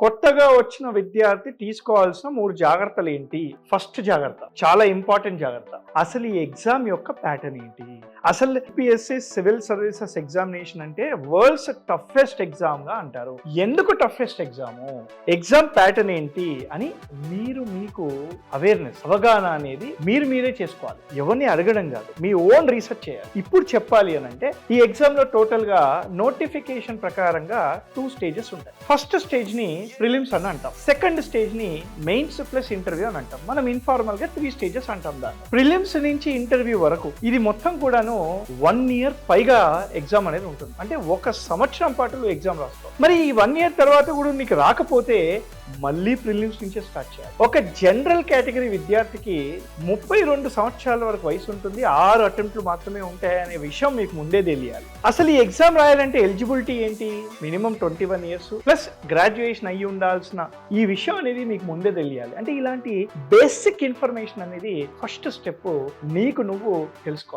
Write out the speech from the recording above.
కొత్తగా వచ్చిన విద్యార్థి తీసుకోవాల్సిన 3 జాగ్రత్తలు ఏంటి? ఫస్ట్ జాగ్రత్త, చాలా ఇంపార్టెంట్ జాగ్రత్త. అసలు ఈ ఎగ్జామ్ యొక్క ప్యాటర్న్ ఏంటి? అసలు యూపీఎస్సీ సివిల్ సర్వీసెస్ ఎగ్జామినేషన్ అంటే వరల్డ్స్ టఫెస్ట్ ఎగ్జామ్ గా అంటారు. ఎందుకు టఫెస్ట్ ఎగ్జాము? ఎగ్జామ్ ప్యాటర్న్ ఏంటి అని మీకు అవేర్నెస్, అవగాహన అనేది మీరే చేసుకోవాలి. ఎవరిని అడగడం కాదు, మీ ఓన్ రీసెర్చ్ చేయాలి. ఇప్పుడు చెప్పాలి అని అంటే ఈ ఎగ్జామ్ లో టోటల్ గా నోటిఫికేషన్ ప్రకారంగా 2 స్టేజెస్ ఉంటాయి. ఫస్ట్ స్టేజ్ ని ప్రిలిమ్స్ అని అంటాం. సెకండ్ స్టేజ్ ని మెయిన్స్ ప్లస్ ఇంటర్వ్యూ అని అంటాం. మనం ఇన్ఫార్మల్ గా 3 స్టేజెస్ అంటాం దాన్ని. ప్రిలిమ్స్ నుంచి ఇంటర్వ్యూ వరకు ఇది మొత్తం కూడాను 1 ఇయర్ పైగా ఎగ్జామ్ అనేది ఉంటుంది. అంటే 1 సంవత్సరం పాటు ఎగ్జామ్ రాస్తాం. మరి ఈ 1 ఇయర్ తర్వాత కూడా నీకు రాకపోతే మళ్ళీ ప్రిలిమ్స్ నుంచే స్టార్ట్ చేయాలి. ఒక జనరల్ కేటగిరీ విద్యార్థికి 32 సంవత్సరాల వరకు వయసు ఉంటుంది. 6 అటెంప్ట్లు మాత్రమే ఉంటాయి అనే విషయం మీకు ముందే తెలియాలి. అసలు ఈ ఎగ్జామ్ రాయాలంటే ఎలిజిబిలిటీ ఏంటి? మినిమం 21 ఇయర్స్ ప్లస్ గ్రాడ్యుయేషన్ అయ్యి ఉండాల్సిన ఈ విషయం అనేది మీకు ముందే తెలియాలి. అంటే ఇలాంటి బేసిక్ ఇన్ఫర్మేషన్ అనేది ఫస్ట్ స్టెప్ నీకు నువ్వు తెలుసుకోవాలి.